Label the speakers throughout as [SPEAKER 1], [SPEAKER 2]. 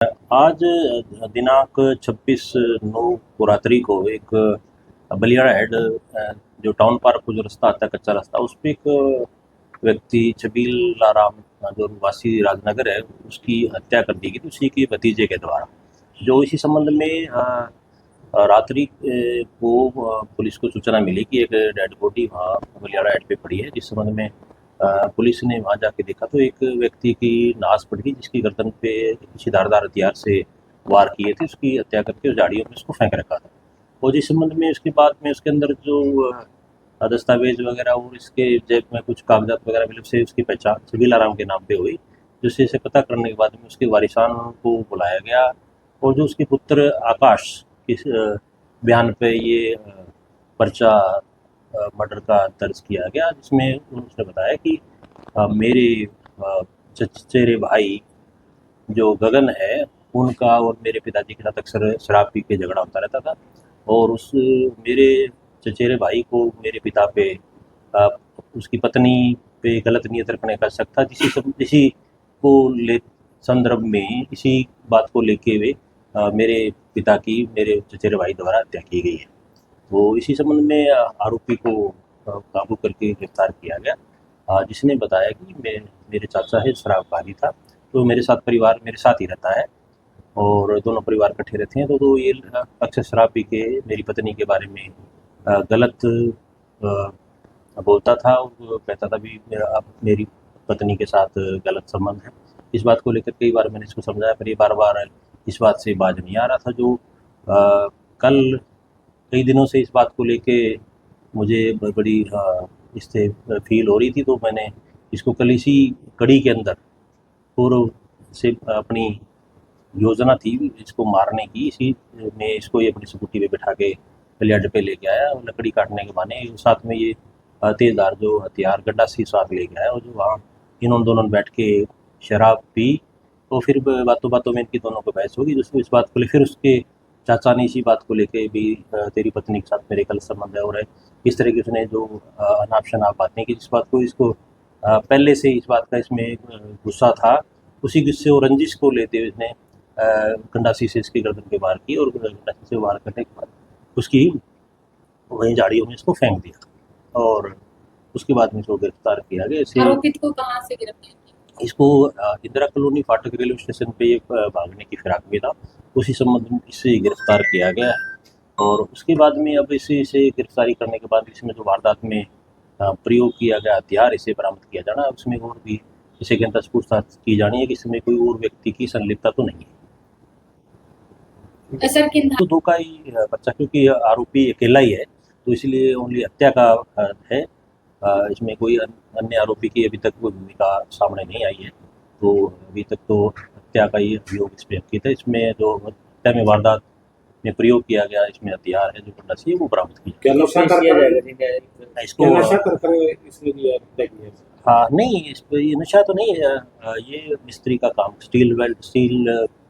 [SPEAKER 1] आज दिनांक 26/9 को रात्रि को एक बलियाड़ा हेड जो टाउन पार्क को जो रास्ता आता है, कच्चा रास्ता, उस पे एक व्यक्ति छबील आराम जो वासी राजनगर है, उसकी हत्या कर दी गई थी उसी के भतीजे के द्वारा। जो इसी संबंध में रात्रि को पुलिस को सूचना मिली कि एक डेड बॉडी वहाँ बलियाड़ा हेड पे पड़ी है। जिस संबंध में पुलिस ने वहाँ जाके देखा तो एक व्यक्ति की लाश पड़ गई, जिसकी गर्दन पे किसी धारदार हथियार से वार किए थे। उसकी हत्या करके उस झाड़ियों में उसको फेंक रखा था। और जिस संबंध में उसके बाद में उसके अंदर जो दस्तावेज वगैरह और इसके जेब में कुछ कागजात वगैरह मिले, उससे उसकी पहचान छबील आराम के नाम पे हुई। जिससे इसे पता करने के बाद में उसके वारिसान को बुलाया गया और जो उसके पुत्र आकाश इस बयान पे ये पर्चा मर्डर का दर्ज किया गया, जिसमें उसने बताया कि मेरे चचेरे भाई जो गगन है, उनका और मेरे पिताजी के साथ अक्सर शराब पी के झगड़ा होता रहता था। और उस मेरे चचेरे भाई को मेरे पिता पे उसकी पत्नी पे गलत नीयत रखने का शक था। इसी को ले संदर्भ में इसी बात को लेके हुए मेरे पिता की मेरे चचेरे भाई द्वारा हत्या की गई है। तो इसी संबंध में आरोपी को काबू करके गिरफ्तार किया गया, जिसने बताया कि मेरे चाचा है शराबबाजी था, तो मेरे साथ परिवार मेरे साथ ही रहता है और दोनों परिवार इकट्ठे रहते हैं। तो ये अक्सर शराब पी के मेरी पत्नी के बारे में गलत बोलता था और कहता था भी अब मेरी पत्नी के साथ गलत संबंध है। इस बात को लेकर कई बार मैंने इसको समझाया, पर ये बार बार इस बात से बाज नहीं आ रहा था। जो कल कई दिनों से इस बात को लेके मुझे बड़ी इससे फील हो रही थी, तो मैंने इसको कल इसी कड़ी के अंदर पूर्व से अपनी योजना थी इसको मारने की, इसी में इसको ये अपनी स्कूटी पे बिठा के बलिया पे लेके आया और लकड़ी काटने के बहाने साथ में ये तेज़धार जो हथियार गंडासी साथ लेके आया। और जो वहाँ इन्होंने दोनों ने बैठ के शराब पी, तो फिर बातों बातों में इनकी दोनों को बहस होगी। जिसको इस बात को ले फिर उसके चाचा ने इसी बात को लेके भी तेरी पत्नी के साथ मेरे गलत संबंध है और इस तरह की उसने जो अनाप शनाप बातें की, जिस बात को इसको पहले से इस बात का इसमें गुस्सा था। उसी गुस्से और रंजिश को लेते हुए इसने गंडासी से इसकी गर्दन पे वार की और गंडासी से वार करने के बाद उसकी वहीं झाड़ियों में इसको फेंक दिया और उसके बाद में इसको गिरफ्तार किया गया। इसे
[SPEAKER 2] आरोपित को कहाँ से गिरफ्तार किया?
[SPEAKER 1] इसको इंदिरा कॉलोनी फाटक रेलवे स्टेशन पे एक भागने की फिराक में था, उसी संबंध में इसे गिरफ्तार किया गया है। और उसके बाद में अब इसे गिरफ्तारी करने के बाद इसमें जो वारदात में प्रयोग किया गया हथियार इसे बरामद किया जाना है। उसमें और भी इसे के अंदर पूछताछ की जानी है कि इसमें कोई और व्यक्ति की संलिप्तता तो नहीं है।
[SPEAKER 2] सर किन
[SPEAKER 1] तो दो का ही बच्चा, क्योंकि आरोपी अकेला ही है तो इसलिए ओनली हत्या का है। इसमें कोई अन्य आरोपी की अभी तक कोई भूमिका सामने नहीं आई है, तो अभी तक तो हत्या का ही अभियोग इस पर अंकित है। इसमें जो हत्या में वारदात में प्रयोग किया गया इसमें हथियार है जो गंडासी है वो बरामद किया इसको। हाँ नहीं, इस पर ये नशा तो नहीं है, ये मिस्त्री का काम, स्टील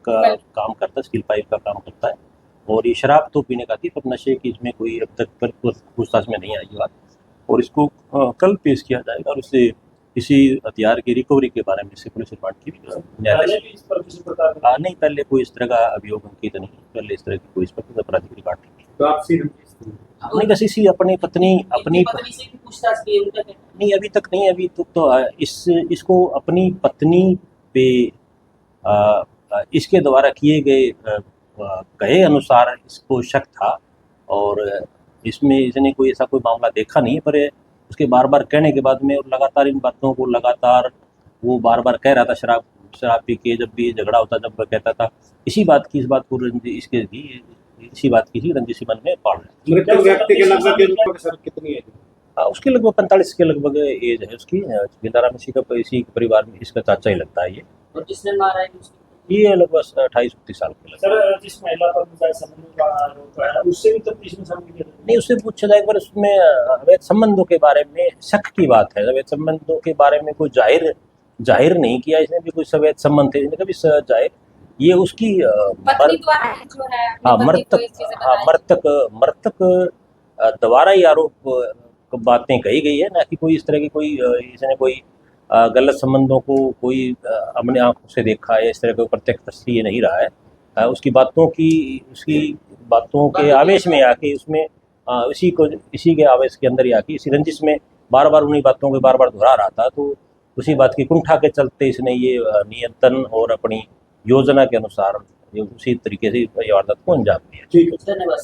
[SPEAKER 1] का काम करता है, स्टील पाइप का काम करता है। और ये शराब तो पीने का थी, पर नशे की इसमें कोई अब तक पर पूछताछ में नहीं आई बात। और इसको कल पेश किया जाएगा और इससे इसी हथियार की रिकवरी के बारे में इससे पुलिस रिमांड की न्यायालय नहीं, पहले कोई इस तरह का अभियोग अंकित नहीं, पहले इस तरह की कोई इस पर आपराधिक रिकॉर्ड नहीं। बस इसी अपनी पत्नी
[SPEAKER 2] से भी पूछताछ की है
[SPEAKER 1] नहीं, अभी तक नहीं। अभी तो इसको अपनी पत्नी पे इसके द्वारा किए गए कहे अनुसार इसको शक था और इसमें इसने कोई ऐसा कोई मामला देखा नहीं है, पर उसके बार बार कहने के बाद में और लगातार इन बातों को वो बार बार कह रहा था, शराब पी के जब भी झगड़ा होता जब कहता था इसी बात की, इस बात को इसी बात की रंजिश मन में पाल रहा। उसकी लगभग 45 के लगभग एज है उसकी। गिंदारा में इसी परिवार में इसका चाचा ही लगता है ये।
[SPEAKER 2] और जिसने मारा है
[SPEAKER 1] ये लगभग 28-29 साल के लगता है।
[SPEAKER 2] सर जिस महिला पर संबंध का आरोप है उससे भी तफ्तीश में शामिल किया
[SPEAKER 1] नहीं, उससे पूछा जाए, पर उसमें अवैध संबंधों के बारे में शक की बात है। अवैध संबंधों के बारे में कोई जाहिर नहीं किया इसने भी, कोई अवैध संबंध थे कभी जाहिर। ये उसकी मृतक द्वारा ही आरोप बातें कही गई है, ना कि कोई इस तरह की कोई इसने कोई गलत संबंधों को कोई अपने आंखों से देखा है, इस तरह का प्रत्यक्षदर्शी ये नहीं रहा है। उसकी बातों के आवेश में आके उसमें इसी के आवेश के अंदर ही आके इसी रंजिश में बार बार उन्हीं बातों को बार बार दोहरा रहा था। तो उसी बात की कुंठा के चलते इसने ये नियंत्रण और अपनी योजना के अनुसार ये उसी तरीके से ये वारदात को अंजाम दिया।
[SPEAKER 2] ठीक है, धन्यवाद।